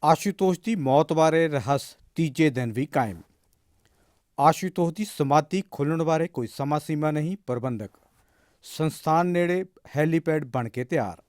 आशुतोष की मौत बारे रहस तीजे दिन भी कायम। आशुतोष की समाधि खुलण बारे कोई समा सीमा नहीं। प्रबंधक संस्थान नेड़े हैलीपैड बन के तैयार।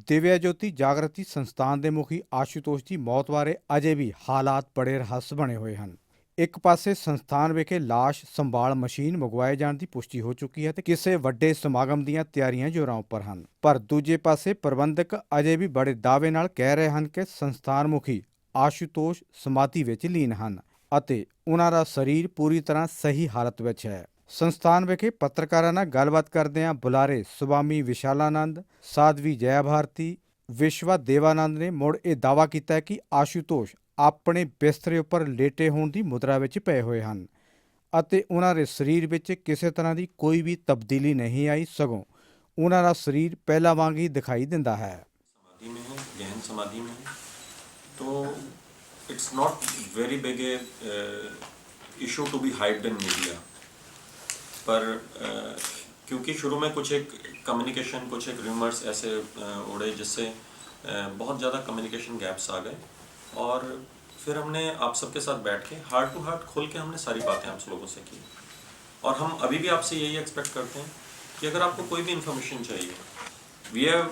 दिव्या ज्योति जागृति संस्थान के मुखी आशुतोष की मौत बारे अजे भी हालात बड़े रहस बने हुए हैं। एक पासे संस्थान विखे लाश संभाल मशीन मंगवाए जाने की पुष्टि हो चुकी है तो किसी वड्डे समागम ਦੀਆਂ ਤਿਆਰੀਆਂ जोरां पर हैं। पर दूजे पासे प्रबंधक अजे भी बड़े दावे नाल कह रहे हैं कि संस्थान मुखी आशुतोष समाधि विच लीन हैं ਅਤੇ उन्हां दा शरीर पूरी तरह सही हालत विच है। संस्थान विखे पत्रकारां नाल गलबात करदिआं बुलारे स्वामी विशालानंद, साध्वी जया भारती, विश्वा देवानंद ने मुड़ ਇਹ दावा किया कि आशुतोष ਆਪਣੇ ਬਿਸਤਰੇ ਉੱਪਰ ਲੇਟੇ ਹੋਣ ਦੀ ਮੁਦਰਾ ਵਿੱਚ ਪਏ ਹੋਏ ਹਨ ਅਤੇ ਉਹਨਾਂ ਦੇ ਸਰੀਰ ਵਿੱਚ ਕਿਸੇ ਤਰ੍ਹਾਂ ਦੀ ਕੋਈ ਵੀ ਤਬਦੀਲੀ ਨਹੀਂ ਆਈ, ਸਗੋਂ ਉਹਨਾਂ ਦਾ ਸਰੀਰ ਪਹਿਲਾਂ ਵਾਂਗ ਹੀ ਦਿਖਾਈ ਦਿੰਦਾ ਹੈ। समाधि में है, गहन समाधि में है, तो it's not very big issue to be hyped in media. पर क्योंकि शुरू में कुछ एक कम्युनिकेशन, कुछ एक रूमर्स ऐसे उड़े जिससे बहुत ज़्यादा कम्युनिकेशन गैप्स आ गए, और फिर हमने आप सबके साथ बैठ के हार्ट टू हार्ट खोल के हमने सारी बातें आप लोगों से की। और हम अभी भी आपसे यही एक्सपेक्ट करते हैं कि अगर आपको कोई भी इन्फॉर्मेशन चाहिए, we have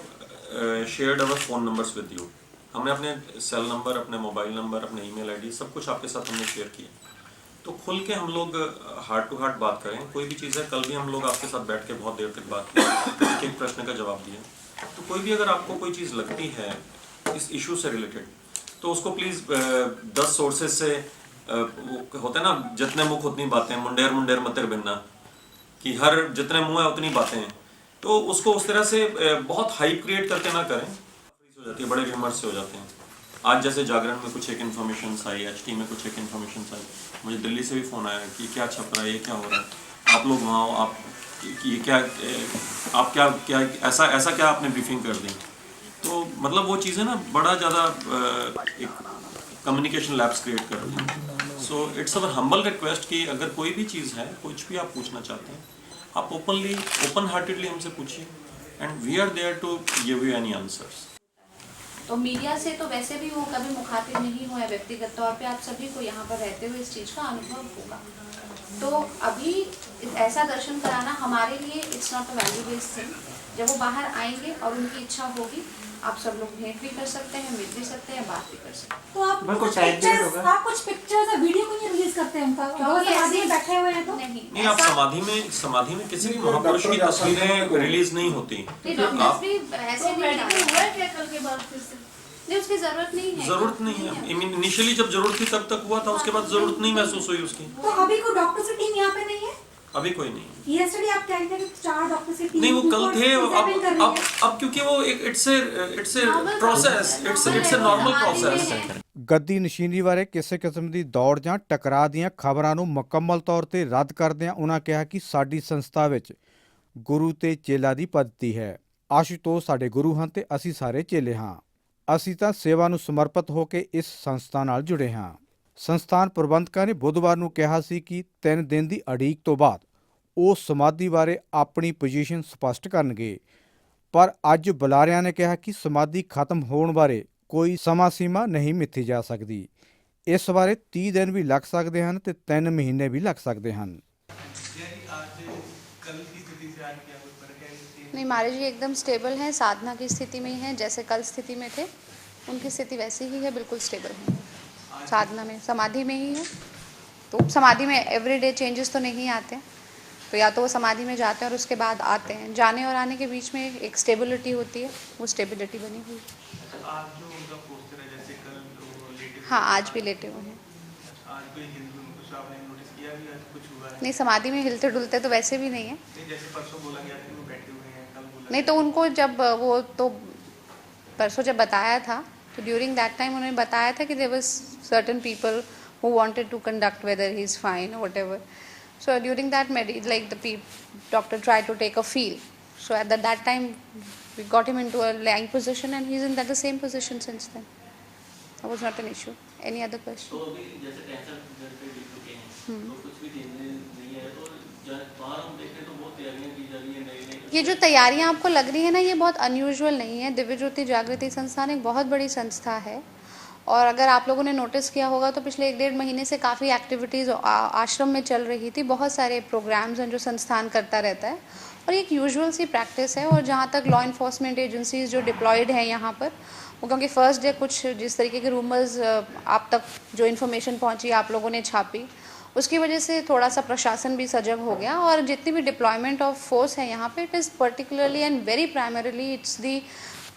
shared our phone numbers with you. हमने अपने सेल नंबर, अपने मोबाइल नंबर, अपने ईमेल आईडी सब कुछ आपके साथ हमने शेयर किया। तो खुल के हम लोग हार्ट टू हार्ट बात करें। कोई भी चीज़ है, कल भी हम लोग आपके साथ बैठ के बहुत देर तक बात की, एक एक प्रश्न का जवाब दिया। तो कोई भी अगर आपको कोई चीज़ लगती है इस इशू से रिलेटेड, तो उसको प्लीज़ 10 सोर्सेज से होता है ना, जितने मुख उतनी बातें, मुंडेर मुंडेर मतिर बिन्ना, कि हर जितने मुंह है उतनी बातें हैं। तो उसको उस तरह से बहुत हाइप क्रिएट करके ना करें, हो जाती है, बड़े रिमर्स से हो जाते हैं। आज जैसे जागरण में कुछ एक इन्फॉर्मेशन आई, HT में कुछ एक इन्फॉर्मेशन आई, मुझे दिल्ली से भी फ़ोन आया कि क्या छप रहा है, ये क्या हो रहा है, आप लोग वहाँ हो, आप ये क्या, आप क्या क्या ऐसा क्या आपने ब्रीफिंग कर दी। तो मतलब वो चीज़ें ना बड़ा ज़्यादा एक कम्युनिकेशन लैप्स क्रिएट कर रही हैं। So it's our humble request कि अगर कोई भी चीज़ है, कुछ भी आप पूछना चाहते हैं, आप ओपन हार्टेडली हमसे पूछिए, and we are there to give you any answers. तो मीडिया से तो वैसे भी वो कभी मुखातिब नहीं हुआ है, व्यक्तिगत तौर पे आप सभी को यहाँ पर रहते हुए इस चीज़ का अनुभव होगा। तो अभी ऐसा दर्शन कराना हमारे लिए it's not a value based thing. जब वो बाहर आएंगे और उनकी इच्छा होगी, आप सब लोग भेंट भी कर सकते हैं, मिल भी सकते हैं, बात भी कर सकते हैं। तो आप कुछ पिक्चर्स या वीडियो को नहीं रिलीज करते हैं उनका, समाधि में बैठे हुए हैं तो नहीं, आप समाधि में किसी भी महापुरुष की तस्वीरें रिलीज नहीं होती। नहीं, उसकी जरूरत नहीं है। जरूरत नहीं है। इनिशियली जब जरूरत थी तब तक हुआ था, उसके बाद जरूरत नहीं महसूस हुई उसकी। तो अभी कोई डॉक्टर की टीम यहाँ पे नहीं है? अभी कोई नहीं। यस्टरडे आप कह रहे थे कि 4 डॉक्टर की टीम नहीं, वो कल थे। अब क्योंकि वो it's a process, it's a normal process. ਗੱਦੀ ਨਸ਼ੀਨੀ ਬਾਰੇ ਕਿਸੇ ਕਿਸਮ ਦੀ ਦੌੜ ਜਾਂ ਟਕਰਾਅ ਦੀਆਂ ਖਬਰਾਂ ਨੂੰ ਮੁਕੰਮਲ ਤੌਰ ਤੇ ਰੱਦ ਕਰਦਿਆਂ ਉਹਨਾਂ ਕਿਹਾ ਕਿ ਸਾਡੀ ਸੰਸਥਾ ਵਿੱਚ ਗੁਰੂ ਤੇ ਚੇਲਾ ਦੀ ਪੱਧਤੀ ਹੈ। ਆਸ਼ੂਤੋਸ਼ ਸਾਡੇ ਗੁਰੂ ਹਨ ਤੇ ਅਸੀਂ ਸਾਰੇ ਚੇਲੇ ਹਾਂ। ਅਸੀਂ ਤਾਂ ਸੇਵਾ ਨੂੰ ਸਮਰਪਿਤ ਹੋ ਕੇ ਇਸ ਸੰਸਥਾ ਨਾਲ ਜੁੜੇ ਹਾਂ। ਸੰਸਥਾਨ ਪ੍ਰਬੰਧਕਾਂ ਨੇ ਬੁੱਧਵਾਰ ਨੂੰ ਕਿਹਾ ਸੀ ਕਿ 3 ਦਿਨ ਦੀ ਉਡੀਕ ਤੋਂ ਬਾਅਦ ਉਹ ਸਮਾਧੀ ਬਾਰੇ ਆਪਣੀ ਪੋਜੀਸ਼ਨ ਸਪਸ਼ਟ ਕਰਨਗੇ, ਪਰ ਅੱਜ ਬੁਲਾਰਿਆਂ ਨੇ ਕਿਹਾ ਕਿ ਸਮਾਧੀ ਖਤਮ ਹੋਣ ਬਾਰੇ ਕੋਈ ਸਮਾਂ ਸੀਮਾ ਨਹੀਂ ਮਿੱਥੀ ਜਾ ਸਕਦੀ। ਇਸ ਬਾਰੇ 30 ਦਿਨ ਵੀ ਲੱਗ ਸਕਦੇ ਹਨ ਤੇ 3 ਮਹੀਨੇ ਵੀ ਲੱਗ ਸਕਦੇ ਹਨ। नहीं, महाराज जी एकदम स्टेबल हैं, साधना की स्थिति में ही हैं, जैसे कल स्थिति में थे उनकी स्थिति वैसी ही है, बिल्कुल स्टेबल है। साधना में, समाधि में ही है। तो समाधि में एवरीडे चेंजेस तो नहीं आते, तो या तो वो समाधि में जाते हैं और उसके बाद आते हैं। जाने और आने के बीच में एक स्टेबिलिटी होती है, वो स्टेबिलिटी बनी हुई है। हाँ, आज भी लेटे हुए हैं। नहीं, समाधि में हिलते डुलते तो वैसे भी नहीं है। नहीं, तो उनको जब वो तो परसों जब बताया था, तो ड्यूरिंग दैट टाइम उन्होंने बताया था कि there was certain people who wanted to conduct whether he is fine और whatever. So during that like the doctor try to take a feel, so at that time we got him into a lying position and he is in that the same position since then. That was not an issue. Any other question? तो अभी जैसे tension घर पे भी चुके हैं, तो कुछ भी चेंजेस नहीं है, तो बाहर हम देखें तो बहुत तैयारियां की जा रही है नई। ये जो तैयारियां आपको लग रही है ना, ये बहुत अनयूजुअल नहीं है। दिव्य ज्योति जागृति संस्थान एक बहुत बड़ी संस्था है और अगर आप लोगों ने नोटिस किया होगा तो पिछले 1-1.5 महीने से काफ़ी एक्टिविटीज़ आश्रम में चल रही थी, बहुत सारे प्रोग्राम्स हैं जो संस्थान करता रहता है और ये एक यूजुअल सी प्रैक्टिस है। और जहाँ तक लॉ इन्फोर्समेंट एजेंसीज जो डिप्लॉयड हैं यहाँ पर, वो क्योंकि फर्स्ट डे कुछ जिस तरीके के रूमर्स आप तक जो इन्फॉर्मेशन पहुँची आप लोगों ने छापी, उसकी वजह से थोड़ा सा प्रशासन भी सजग हो गया। और जितनी भी डिप्लॉयमेंट ऑफ फोर्स है यहाँ पे, it is particularly and very primarily it's the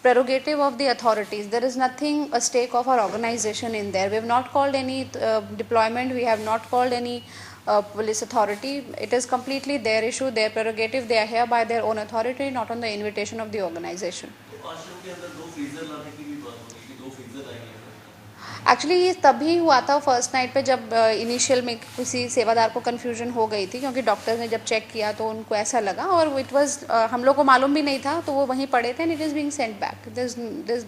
prerogative of the authorities. There is nothing a stake of our organization in there. We have not called any deployment. We have not called any police authority. It is completely their issue, their prerogative. They are here by their own authority, not on the invitation of the organization. आश्रम के अंदर 2 freezer लाने की भी बात हो रही है कि 2 फ्रीजर आएंगे। एक्चुअली ये तभी हुआ था फर्स्ट नाइट पे जब इनिशियल में किसी सेवादार को कन्फ्यूजन हो गई थी, क्योंकि डॉक्टर ने जब चेक किया तो उनको ऐसा लगा और इट वाज हम लोग को मालूम भी नहीं था, तो वो वहीं पड़े थे and it is being Saint back,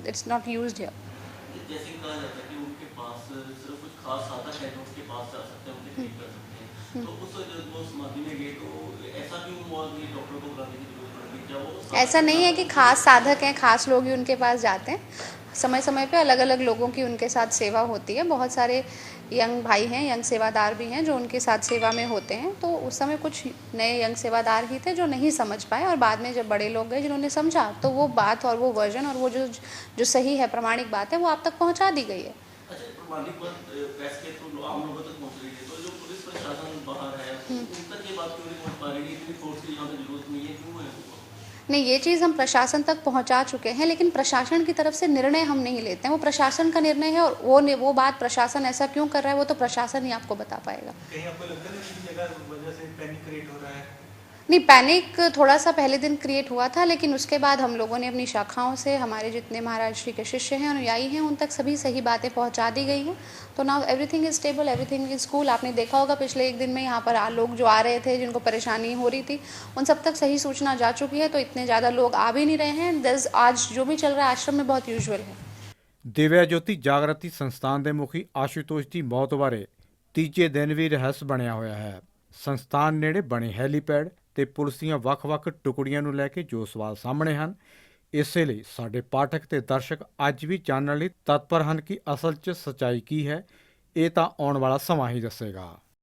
it's not used here. जैसे कि कहा जाता है कि उनके पास सिर्फ कुछ खास साधक है जो उनके पास जा सकते हैं, उनके ठीक कर सकते हैं, तो उस जब वो समाधि में गए तो ऐसा क्यों हुआ कि डॉक्टर को बुलाने की जरूरत पड़ गई? क्या वो ऐसा नहीं है कि खास साधक हैं, खास लोग ही उनके पास जाते हैं। समय समय पे अलग अलग लोगों की उनके साथ सेवा होती है। बहुत सारे यंग भाई हैं, यंग सेवादार भी हैं जो उनके साथ सेवा में होते हैं। तो उस समय कुछ नए यंग सेवादार ही थे जो नहीं समझ पाए, और बाद में जब बड़े लोग गए जिन्होंने समझा, तो वो बात और वो वर्जन और वो जो सही है, प्रामाणिक बात है, वो आप तक पहुंचा दी गई है। अच्छा, प्रमाणिक बात प्रेस के थ्रू आम लोगों तक पहुंच रही है, तो जो पुलिस प्रशासन बाहर है उन तक ये बात क्यों नहीं पहुंच पा रही है? इतनी फोर्स की यहाँ पे जरूरत नहीं है, क्यों है? नहीं, ये चीज़ हम प्रशासन तक पहुंचा चुके हैं, लेकिन प्रशासन की तरफ से निर्णय हम नहीं लेते हैं। वो प्रशासन का निर्णय है, और वो बात प्रशासन ऐसा क्यों कर रहा है वो तो प्रशासन ही आपको बता पाएगा। कहीं आपको लगता है कि जगह वजह से पैनिक क्रिएट हो रहा है? नहीं, पैनिक थोड़ा सा पहले दिन क्रिएट हुआ था, लेकिन उसके बाद हम लोगों ने अपनी शाखाओं से हमारे जितने महाराज श्री के शिष्य हैं, अनुयायी हैं, उन तक सभी सही बातें पहुंचा दी गई हैं। तो now everything is stable, everything is cool. आपने देखा होगा पिछले 1 दिन में यहाँ पर लोग जो आ रहे थे, जिनको परेशानी हो रही थी, उन सब तक सही सूचना जा चुकी है, तो इतने ज़्यादा लोग आ भी नहीं रहे हैं। आज जो भी चल रहा है आश्रम में बहुत यूजुअल है। ਦਿਵਿਆ ਜੋਤੀ ਜਾਗਰਤੀ ਸੰਸਥਾਨ ਦੇ ਮੁਖੀ ਆਸ਼ੂਤੋਸ਼ ਦੀ ਮੌਤ ਬਾਰੇ ਤੀਜੇ ਦਿਨ ਵੀ ਰਹੱਸ ਬਣਿਆ ਹੋਇਆ ਹੈ। ਸੰਸਥਾਨ ਨੇੜੇ ਬਣੇ ਹੈਲੀਪੈਡ ਤੇ ਪੁਲਿਸ ਦੀਆਂ ਵੱਖ-ਵੱਖ ਟੁਕੜੀਆਂ ਨੂੰ ਲੈ ਕੇ ਜੋ ਸਵਾਲ ਸਾਹਮਣੇ ਹਨ, ਇਸੇ ਲਈ ਸਾਡੇ ਪਾਠਕ ਤੇ ਦਰਸ਼ਕ ਅੱਜ ਵੀ ਜਾਣਨ ਲਈ ਤਤਪਰ ਹਨ ਕਿ ਅਸਲ 'ਚ ਸੱਚਾਈ ਕੀ ਹੈ। ਇਹ ਤਾਂ ਆਉਣ ਵਾਲਾ ਸਮਾਂ ਹੀ ਦੱਸੇਗਾ।